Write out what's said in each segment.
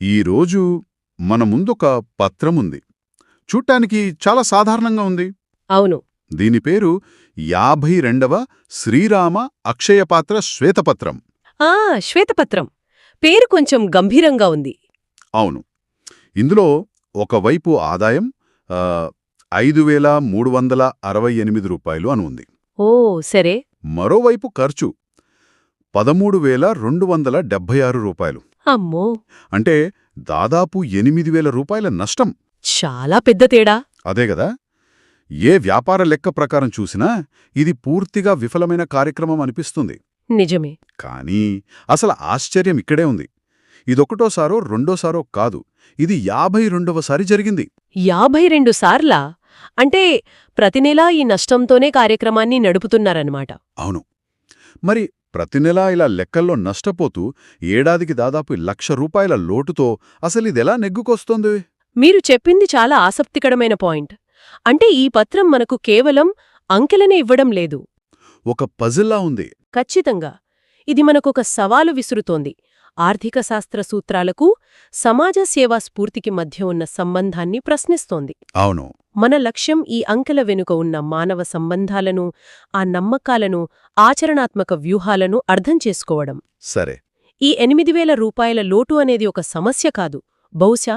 ఈరోజు మన ముందొక పత్రముంది. చూడ్డానికి చాలా సాధారణంగా ఉంది. అవును. దీని పేరు 52వ శ్రీరామ అక్షయపాత్ర శ్వేతపత్రం. ఆ శ్వేతపత్రం పేరు కొంచెం గంభీరంగా ఉంది. అవును. ఇందులో ఒకవైపు ఆదాయం 5,368 రూపాయలు అని ఉంది. ఓ సరే. మరోవైపు ఖర్చు 13,276 రూపాయలు. అమ్మో, అంటే దాదాపు 8,000 రూపాయల నష్టం. చాలా పెద్ద తేడా. అదేగదా! ఏ వ్యాపార లెక్క ప్రకారం చూసినా ఇది పూర్తిగా విఫలమైన కార్యక్రమం అనిపిస్తుంది. నిజమే. కానీ అసలు ఆశ్చర్యం ఇక్కడే ఉంది. ఇదొకటోసారో రెండోసారో కాదు, ఇది 52వసారి జరిగింది. 52 సార్లా? అంటే ప్రతి నెలా ఈ నష్టంతోనే కార్యక్రమాన్ని నడుపుతున్నారన్నమాట. అవును. మరి ప్రతి నెలా ఇలా లెక్కల్లో నష్టపోతూ ఏడాదికి దాదాపు 1,00,000 రూపాయల లోటుతో అసలిదెలా నెగ్గుకొస్తోంది? మీరు చెప్పింది చాలా ఆసక్తికరమైన పాయింట్. అంటే ఈ పత్రం మనకు కేవలం అంకెలనే ఇవ్వడం లేదు. ఒక పజిల్లా ఉంది. ఖచ్చితంగా. ఇది మనకొక సవాలు విసురుతోంది. ఆర్థిక శాస్త్ర సూత్రాలకు, సమాజ సేవా స్ఫూర్తికి మధ్య ఉన్న సంబంధాన్ని ప్రశ్నిస్తోంది. అవును. మన లక్ష్యం ఈ అంకెల వెనుక ఉన్న మానవ సంబంధాలను, ఆ నమ్మకాలను, ఆచరణాత్మక వ్యూహాలను అర్థం చేసుకోవడం. సరే. ఈ 8,000 రూపాయల లోటు అనేది ఒక సమస్య కాదు. బహుశా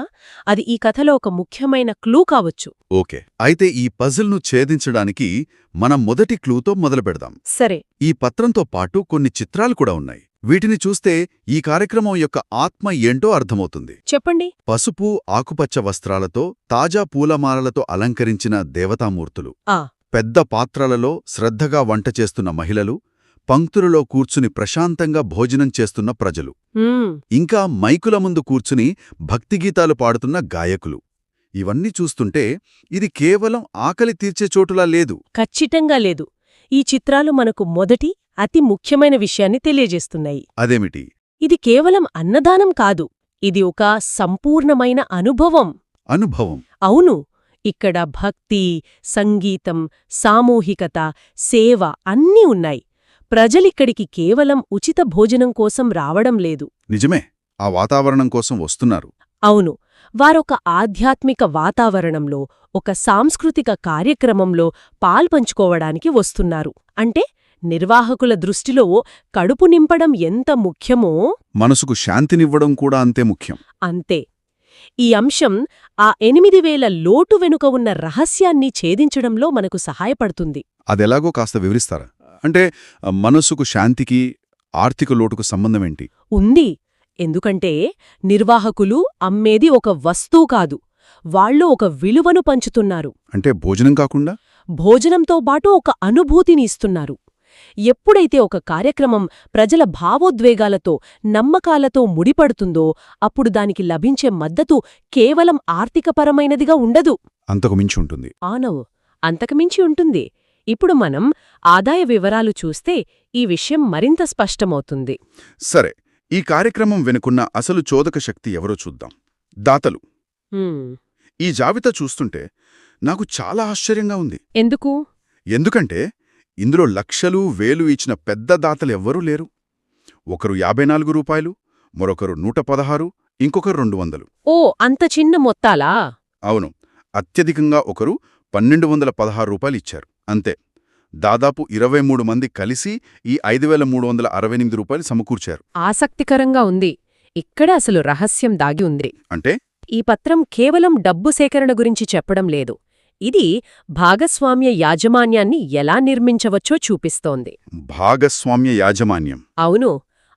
అది ఈ కథలో ఒక ముఖ్యమైన క్లూ కావచ్చు. ఓకే. అయితే ఈ పజిల్ను ఛేదించడానికి మనం మొదటి క్లూతో మొదలుపెడదాం. సరే. ఈ పత్రంతో పాటు కొన్ని చిత్రాలు కూడా ఉన్నాయి. వీటిని చూస్తే ఈ కార్యక్రమం యొక్క ఆత్మ ఏంటో అర్థమవుతుంది. చెప్పండి. పసుపు, ఆకుపచ్చ వస్త్రాలతో, తాజా పూలమాలలతో అలంకరించిన దేవతామూర్తులు, ఆ పెద్ద పాత్రలలో శ్రద్ధగా వంట చేస్తున్న మహిళలు, పంక్తులలో కూర్చుని ప్రశాంతంగా భోజనం చేస్తున్న ప్రజలు, ఇంకా మైకుల ముందు కూర్చుని భక్తిగీతాలు పాడుతున్న గాయకులు. ఇవన్నీ చూస్తుంటే ఇది కేవలం ఆకలి తీర్చే చోటులా లేదు. ఖచ్చితంగా లేదు. ఈ చిత్రాలు మనకు మొదటి, అతి ముఖ్యమైన విషయాన్ని తెలియజేస్తున్నాయి. అదేమిటి? ఇది కేవలం అన్నదానం కాదు. ఇది ఒక సంపూర్ణమైన అనుభవం. అనుభవం. అవును. ఇక్కడ భక్తి, సంగీతం, సామూహికత, సేవ అన్నీ ఉన్నాయి. ప్రజలిక్కడికి కేవలం ఉచిత భోజనం కోసం రావడం లేదు. నిజమే. ఆ వాతావరణం కోసం వస్తున్నారు. అవును. వారొక ఆధ్యాత్మిక వాతావరణంలో, ఒక సాంస్కృతిక కార్యక్రమంలో పాల్పంచుకోవడానికి వస్తున్నారు. అంటే నిర్వాహకుల దృష్టిలో కడుపు నింపడం ఎంత ముఖ్యమో మనసుకు శాంతినివ్వడం కూడా అంతే ముఖ్యం. అంతే. ఈ అంశం ఆ 8,000 లోటు వెనుక ఉన్న రహస్యాన్ని ఛేదించడంలో మనకు సహాయపడుతుంది. అదెలాగో కాస్త వివరిస్తారా? అంటే మనసుకు శాంతికి, ఆర్థిక లోటుకు సంబంధమేంటి? ఉంది. ఎందుకంటే నిర్వాహకులు అమ్మేది ఒక వస్తువు కాదు, వాళ్ళు ఒక విలువను పంచుతున్నారు. అంటే భోజనం కాకుండా? భోజనంతో పాటు ఒక అనుభూతిని ఇస్తున్నారు. ఎప్పుడైతే ఒక కార్యక్రమం ప్రజల భావోద్వేగాలతో, నమ్మకాలతో ముడిపడుతుందో అప్పుడు దానికి లభించే మద్దతు కేవలం ఆర్థికపరమైనదిగా ఉండదు. అంతకు మించి ఉంటుంది. ఆనవు, అంతకుమించి ఉంటుంది. ఇప్పుడు మనం ఆదాయ వివరాలు చూస్తే ఈ విషయం మరింత స్పష్టమవుతుంది. సరే. ఈ కార్యక్రమం వెనుకున్న అసలు చోదక శక్తి ఎవరో చూద్దాం. దాతలు. ఈ జాబితా చూస్తుంటే నాకు చాలా ఆశ్చర్యంగా ఉంది. ఎందుకు? ఎందుకంటే ఇందులో లక్షలు, వేలు ఇచ్చిన పెద్ద దాతలెవ్వరూ లేరు. ఒకరు 54 రూపాయలు, మరొకరు 116, ఇంకొకరు 200. ఓ, అంత చిన్న మొత్తాలా? అవును. అత్యధికంగా ఒకరు 1,216 రూపాయలిచ్చారు. అంతే. దాదాపు 23 మంది కలిసి ఈ 5,368 రూపాయలు సమకూర్చారు. ఆసక్తికరంగా ఉంది. ఇక్కడ అసలు రహస్యం దాగి ఉంది. అంటే ఈ పత్రం కేవలం డబ్బు సేకరణ గురించి చెప్పడం లేదు. ఇది భాగస్వామ్య యాజమాన్యాన్ని ఎలా నిర్మించవచ్చో చూపిస్తోంది. భాగస్వామ్య యాజమాన్యం. అవును.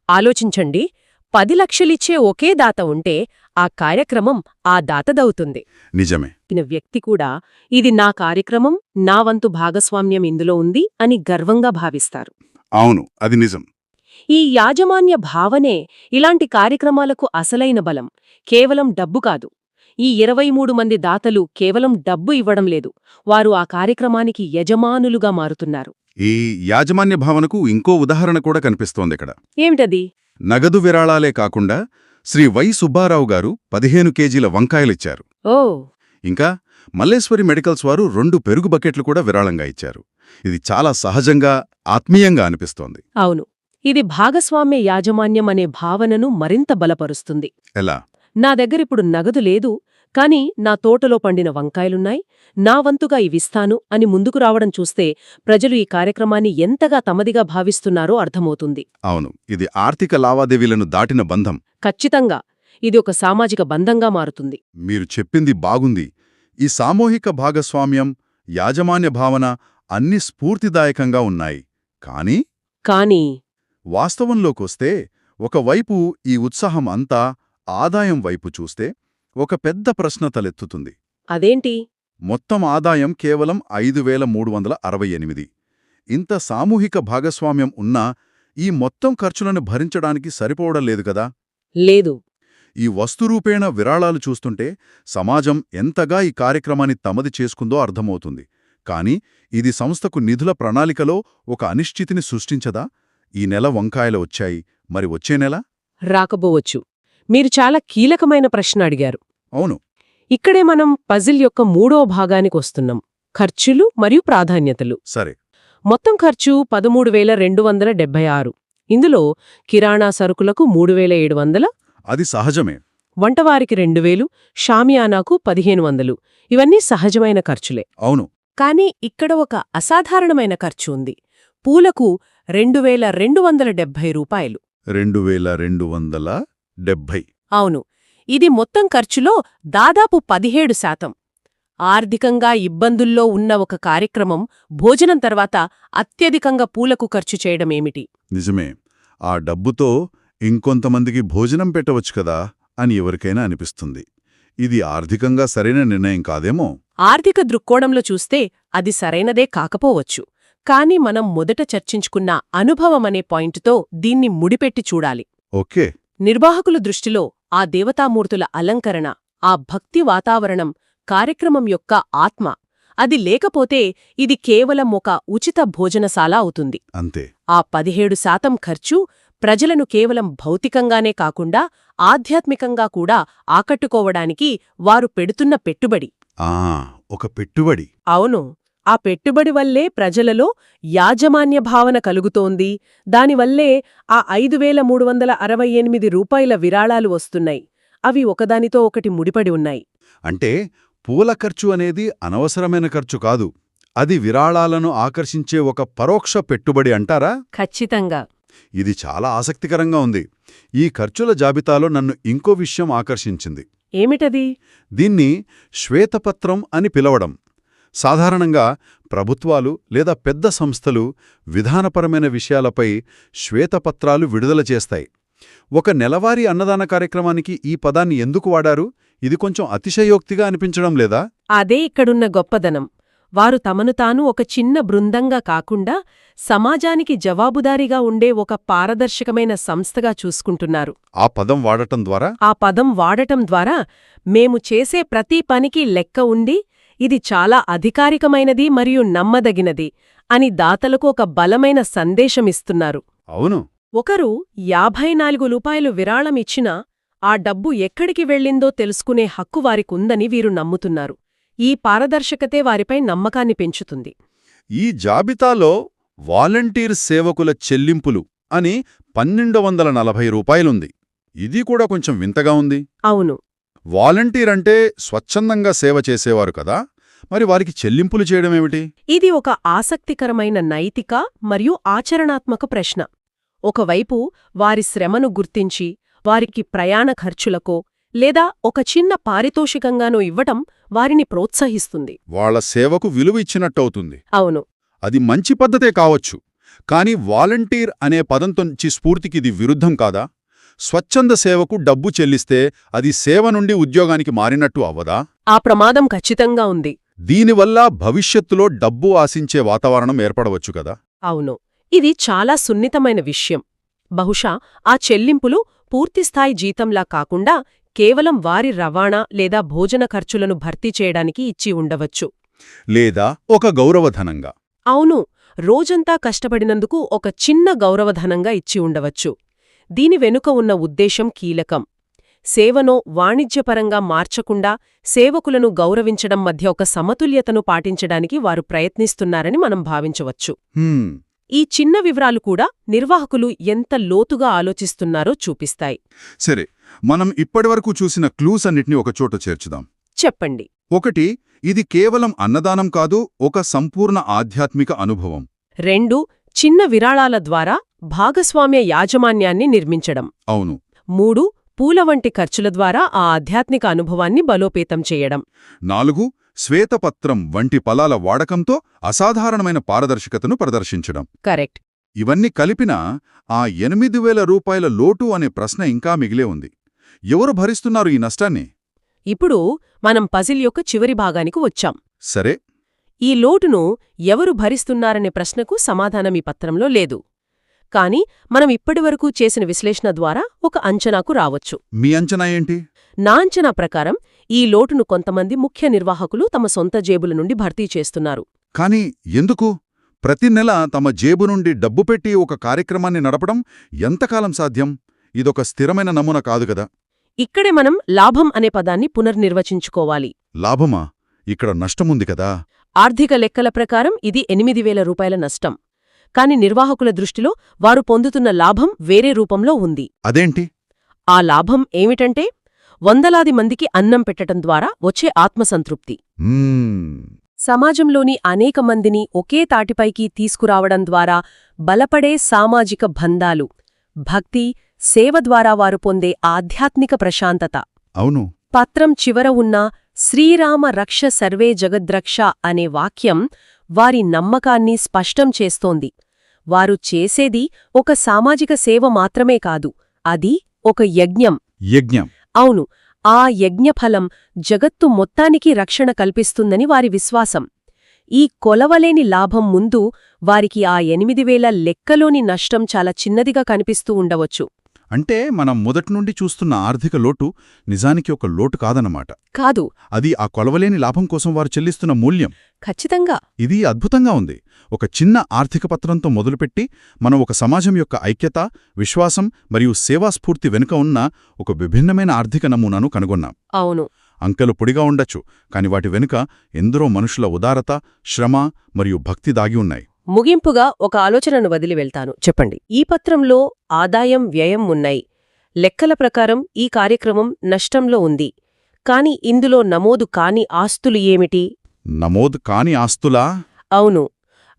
ఆలోచించండి. 10 లక్షలిచ్చే ఒకే దాత ఉంటే ఆ కార్యక్రమం ఆ దాతదవుతుంది. నిజమే. వ్యక్తి కూడా ఇది నా కార్యక్రమం, నా వంతు భాగస్వామ్యం ఇందులో ఉంది అని గర్వంగా భావిస్తారు. అవును, అది నిజం. ఈ యాజమాన్య భావనే ఇలాంటి కార్యక్రమాలకు అసలైన బలం. కేవలం డబ్బు కాదు. ఈ 23 మంది దాతలు కేవలం డబ్బు ఇవ్వడం లేదు, వారు ఆ కార్యక్రమానికి యజమానులుగా మారుతున్నారు. ఈ యాజమాన్య భావనకు ఇంకో ఉదాహరణ కూడా కనిపిస్తోందిక్కడ. ఏమిటది? నగదు విరాళాలే కాకుండా శ్రీ వై సుబ్బారావు గారు 15 కేజీల వంకాయలిచ్చారు. ఓ. ఇంకా మల్లేశ్వరి మెడికల్స్ వారు 2 పెరుగు బకెట్లు కూడా విరాళంగా ఇచ్చారు. ఇది చాలా సహజంగా, ఆత్మీయంగా అనిపిస్తోంది. అవును. ఇది భాగస్వామ్య యాజమాన్యం అనే భావనను మరింత బలపరుస్తుంది. ఎలా? నా దగ్గరిప్పుడు నగదు లేదు, కాని నా తోటలో పండిన వంకాయలున్నాయి, నా వంతుగా ఇవిస్తాను అని ముందుకు రావడం చూస్తే ప్రజలు ఈ కార్యక్రమాన్ని ఎంతగా తమదిగా భావిస్తున్నారో అర్థమవుతుంది. అవును, ఇది ఆర్థిక లావాదేవీలను దాటిన బంధం. ఖచ్చితంగా ఇది ఒక సామాజిక బంధంగా మారుతుంది. మీరు చెప్పింది బాగుంది. ఈ సామూహిక భాగస్వామ్యం, యాజమాన్య భావన అన్నీ స్ఫూర్తిదాయకంగా ఉన్నాయి. కానీ వాస్తవంలోకొస్తే ఒకవైపు ఈ ఉత్సాహం అంతా ఆదాయం వైపు చూస్తే ఒక పెద్ద ప్రశ్న తలెత్తుతుంది. అదేంటి? మొత్తం ఆదాయం కేవలం 5368. ఇంత సామూహిక భాగస్వామ్యం ఉన్నా ఈ మొత్తం ఖర్చులను భరించడానికి సరిపోవడం లేదు కదా. లేదు. ఈ వస్తురూపేణ విరాళాలు చూస్తుంటే సమాజం ఎంతగా ఈ కార్యక్రమాన్ని తమది చేసుకుందో అర్థమవుతుంది. కాని ఇది సంస్థకు నిధుల ప్రణాళికలో ఒక అనిశ్చితిని సృష్టించదా? ఈ నెల వంకాయలు వచ్చాయి, మరి వచ్చే నెల రాకపోవచ్చు. మీరు చాలా కీలకమైన ప్రశ్న అడిగారు. అవును. ఇక్కడే మనం పజిల్ యొక్క మూడో భాగానికొస్తున్నాం, ఖర్చులు మరియు ప్రాధాన్యతలు. సరే. మొత్తం ఖర్చు 13,276. ఇందులో కిరాణా సరుకులకు 3,700, అది సహజమే. వంటవారికి 2,000, షామియానాకు 1,500. ఇవన్నీ సహజమైన ఖర్చులే. అవును. కాని ఇక్కడ ఒక అసాధారణమైన ఖర్చు ఉంది. పూలకు 2,270 రూపాయలు. 2,270. అవును, ఇది మొత్తం ఖర్చులో దాదాపు 17%. ఆర్థికంగా ఇబ్బందుల్లో ఉన్న ఒక కార్యక్రమం భోజనం తర్వాత అత్యధికంగా పూలకు ఖర్చు చేయడమేమిటి? నిజమే. ఆ డబ్బుతో ఇంకొంతమందికి భోజనం పెట్టవచ్చు కదా అని ఎవరికైనా అనిపిస్తుంది. ఇది ఆర్థికంగా సరైన నిర్ణయం కాదేమో. ఆర్థిక దృక్కోణంలో చూస్తే అది సరైనదే కాకపోవచ్చు. కాని మనం మొదట చర్చించుకున్న అనుభవమనే పాయింటుతో దీన్ని ముడిపెట్టి చూడాలి. ఓకే. నిర్వాహకుల దృష్టిలో ఆ దేవతామూర్తుల అలంకరణ, ఆ భక్తి వాతావరణం కార్యక్రమం యొక్క ఆత్మ. అది లేకపోతే ఇది కేవలం ఒక ఉచిత భోజనశాల అవుతుంది. అంతే. ఆ 17% ఖర్చు ప్రజలను కేవలం భౌతికంగానే కాకుండా ఆధ్యాత్మికంగా కూడా ఆకట్టుకోవడానికి వారు పెడుతున్న పెట్టుబడి. ఒక పెట్టుబడి. అవును. ఆ పెట్టుబడి వల్లే ప్రజలలో యాజమాన్య భావన కలుగుతోంది. దానివల్లే ఆ 5,368 రూపాయల విరాళాలు వస్తున్నాయి. అవి ఒకదానితో ఒకటి ముడిపడి ఉన్నాయి. అంటే పూల ఖర్చు అనేది అనవసరమైన ఖర్చు కాదు, అది విరాళాలను ఆకర్షించే ఒక పరోక్ష పెట్టుబడి అంటారా? ఖచ్చితంగా. ఇది చాలా ఆసక్తికరంగా ఉంది. ఈ ఖర్చుల జాబితాలో నన్ను ఇంకో విషయం ఆకర్షించింది. ఏమిటది? దీన్ని శ్వేతపత్రం అని పిలవడం. సాధారణంగా ప్రభుత్వాలు లేదా పెద్ద సంస్థలు విధానపరమైన విషయాలపై శ్వేతపత్రాలు విడుదల చేస్తాయి. ఒక నెలవారీ అన్నదాన కార్యక్రమానికి ఈ పదాన్ని ఎందుకు వాడారు? ఇది కొంచెం అతిశయోక్తిగా అనిపించడం లేదా? అదే ఇక్కడున్న గొప్పదనం. వారు తమను తాను ఒక చిన్న బృందంగా కాకుండా సమాజానికి జవాబుదారీగా ఉండే ఒక పారదర్శకమైన సంస్థగా చూసుకుంటున్నారు. ఆ పదం వాడటం ద్వారా మేము చేసే ప్రతి పనికి లెక్క ఉండి, ఇది చాలా అధికారికమైనది మరియు నమ్మదగినది అని దాతలకు ఒక బలమైన సందేశమిస్తున్నారు. అవును. ఒకరు 54 రూపాయలు విరాళమిచ్చినా ఆ డబ్బు ఎక్కడికి వెళ్ళిందో తెలుసుకునే హక్కు వారికుందని వీరు నమ్ముతున్నారు. ఈ పారదర్శకతే వారిపై నమ్మకాన్ని పెంచుతుంది. ఈ జాబితాలో వాలంటీర్ సేవకుల చెల్లింపులు అని 1,240 రూపాయలుంది. ఇది కూడా కొంచెం వింతగా ఉంది. అవును. వాలంటీర్ అంటే స్వచ్ఛందంగా సేవ చేసేవారు కదా, మరి వారికి చెల్లింపులు చేయడమేమిటి? ఇది ఒక ఆసక్తికరమైన నైతిక మరియు ఆచరణాత్మక ప్రశ్న. ఒకవైపు వారి శ్రమను గుర్తించి వారికి ప్రయాణ ఖర్చులకో లేదా ఒక చిన్న పారితోషికంగానో ఇవ్వటం వారిని ప్రోత్సహిస్తుంది. వాళ్ల సేవకు విలువ ఇచ్చినట్టవుతుంది. అవును. అది మంచి పద్ధతే కావచ్చు. కాని వాలంటీర్ అనే పదంతోంచి స్ఫూర్తికిది విరుద్ధం కాదా? స్వచ్ఛంద సేవకు డబ్బు చెల్లిస్తే అది సేవ నుండి ఉద్యోగానికి మారినట్టు అవ్వదా? ఆ ప్రమాదం ఖచ్చితంగా ఉంది. దీనివల్ల భవిష్యత్తులో డబ్బు ఆశించే వాతావరణం ఏర్పడవచ్చు కదా? అవును. ఇది చాలా సున్నితమైన విషయం. బహుశా ఆ చెల్లింపులు పూర్తిస్థాయి జీతంలా కాకుండా కేవలం వారి రవాణా లేదా భోజన ఖర్చులను భర్తీ చేయడానికి ఇచ్చి ఉండవచ్చు. లేదా ఒక గౌరవధనంగా. అవును, రోజంతా కష్టపడినందుకు ఒక చిన్న గౌరవధనంగా ఇచ్చి ఉండవచ్చు. దీని వెనుక ఉన్న ఉద్దేశం కీలకం. సేవను వాణిజ్యపరంగా మార్చకుండా సేవకులను గౌరవించడం మధ్య ఒక సమతుల్యతను పాటించడానికి వారు ప్రయత్నిస్తున్నారని మనం భావించవచ్చు. ఈ చిన్న వివరాలు కూడా నిర్వాహకులు ఎంత లోతుగా ఆలోచిస్తున్నారో చూపిస్తాయి. సరే, మనం ఇప్పటివరకు చూసిన క్లూస్ అన్నిటినీ ఒకచోట చేర్చుదాం. చెప్పండి. ఒకటి, ఇది కేవలం అన్నదానం కాదు, ఒక సంపూర్ణ ఆధ్యాత్మిక అనుభవం. 2 చిన్న విరాళాల ద్వారా భాగస్వామ్య యాజమాన్యాన్ని నిర్మించడం. అవును. 3 పూల వంటి ఖర్చుల ద్వారా ఆ ఆధ్యాత్మిక అనుభవాన్ని బలోపేతం చేయడం. 4 శ్వేతపత్రం వంటి పలాల వాడకంతో అసాధారణమైన పారదర్శకతను ప్రదర్శించడం. కరెక్ట్. ఇవన్నీ కలిపినా ఆ 8,000 రూపాయల లోటు అనే ప్రశ్న ఇంకా మిగిలే ఉంది. ఎవరు భరిస్తున్నారు ఈ నష్టాన్ని? ఇప్పుడు మనం పజిల్ యొక్క చివరి భాగానికి వచ్చాం. సరే, ఈ లోటును ఎవరు భరిస్తున్నారనే ప్రశ్నకు సమాధానం ఈ పత్రంలో లేదు. కాని మనం ఇప్పటివరకు చేసిన విశ్లేషణ ద్వారా ఒక అంచనాకు రావచ్చు. మీ అంచనా ఏంటి? నా అంచనా ప్రకారం ఈ లోటును కొంతమంది ముఖ్య నిర్వాహకులు తమ సొంత జేబుల నుండి భర్తీ చేస్తున్నారు. కానీ ఎందుకు? ప్రతి నెల తమ జేబు నుండి డబ్బు పెట్టి ఒక కార్యక్రమాన్ని నడపడం ఎంతకాలం సాధ్యం? ఇదొక స్థిరమైన నమూనా కాదు కదా. ఇక్కడే మనం లాభం అనే పదాన్ని పునర్నిర్వచించుకోవాలి. లాభమా? ఇక్కడ నష్టముంది కదా. ఆర్థిక లెక్కల ప్రకారం ఇది 8,000 రూపాయల నష్టం. కాని నిర్వాహకుల దృష్టిలో వారు పొందుతున్న లాభం వేరే రూపంలో ఉంది. అదేంటి? ఆ లాభం ఏమిటంటే వందలాది మందికి అన్నం పెట్టటం ద్వారా వచ్చే ఆత్మసంతృప్తి. సమాజంలోని అనేక మందిని ఒకే తాటిపైకి తీసుకురావడం ద్వారా బలపడే సామాజిక బంధాలు, భక్తి, సేవ ద్వారా వారు పొందే ఆధ్యాత్మిక ప్రశాంతత. అవును. పత్రం చివర ఉన్న శ్రీరామ రక్ష సర్వే జగద్రక్ష అనే వాక్యం వారి నమ్మకాన్ని స్పష్టం చేస్తోంది. వారు చేసేది ఒక సామాజిక సేవ మాత్రమే కాదు, అది ఒక యజ్ఞం. యజ్ఞం. అవును, ఆ యజ్ఞఫలం జగత్తు మొత్తానికి రక్షణ కల్పిస్తుందని వారి విశ్వాసం. ఈ కొలవలేని లాభం ముందు వారికి ఆ 8,000 లెక్కలోని నష్టం చాలా చిన్నదిగా కనిపిస్తూ ఉండవచ్చు. అంటే మనం మొదటినుండి చూస్తున్న ఆర్థిక లోటు నిజానికి ఒక లోటు కాదన్నమాట. కాదు, అది ఆ కొలవలేని లాభం కోసం వారు చెల్లిస్తున్న మూల్యం. ఖచ్చితంగా. ఇది అద్భుతంగా ఉంది. ఒక చిన్న ఆర్థిక పత్రంతో మొదలుపెట్టి మనం ఒక సమాజం యొక్క ఐక్యత, విశ్వాసం మరియు సేవాస్ఫూర్తి వెనుక ఉన్న ఒక విభిన్నమైన ఆర్థిక నమూనాను కనుగొన్నాం. అవును. అంకెలు పొడిగా ఉండొచ్చు, కాని వాటి వెనుక ఎందరో మనుషుల ఉదారత, శ్రమ మరియు భక్తి దాగి ఉన్నాయి. ముగింపుగా ఒక ఆలోచనను వదిలి వెళ్తాను. చెప్పండి. ఈ పత్రంలో ఆదాయం, వ్యయం ఉన్నాయి. లెక్కల ప్రకారం ఈ కార్యక్రమం నష్టంలో ఉంది. కాని ఇందులో నమోదు కాని ఆస్తులు ఏమిటి? నమోదు కాని ఆస్తులా? అవును.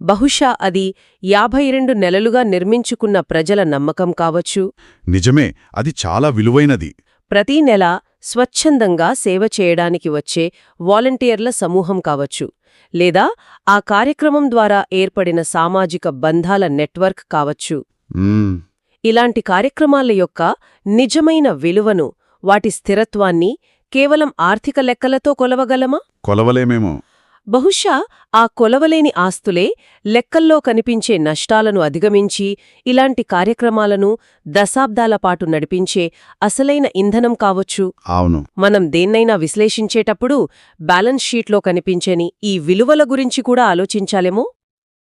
బహుశా అది 52 నెలలుగా నిర్మించుకున్న ప్రజల నమ్మకం కావచ్చు. నిజమే, అది చాలా విలువైనది. ప్రతీ నెల స్వచ్ఛందంగా సేవ చేయడానికి వచ్చే వాలంటీర్ల సమూహం కావచ్చు, లేదా ఆ కార్యక్రమం ద్వారా ఏర్పడిన సామాజిక బంధాల నెట్వర్క్ కావచ్చు. ఇలాంటి కార్యక్రమాల యొక్క నిజమైన విలువను, వాటి స్థిరత్వాన్ని కేవలం ఆర్థిక లెక్కలతో కొలవగలమా? కొలవలేమేమో. బహుశా ఆ కొలవలేని ఆస్తులే లెక్కల్లో కనిపించే నష్టాలను అధిగమించి ఇలాంటి కార్యక్రమాలను దశాబ్దాల పాటు నడిపించే అసలైన ఇంధనం కావచ్చు. అవును. మనం దేన్నైనా విశ్లేషించేటప్పుడు బ్యాలెన్స్ షీట్లో కనిపించని ఈ విలువల గురించి కూడా ఆలోచించాలేమో.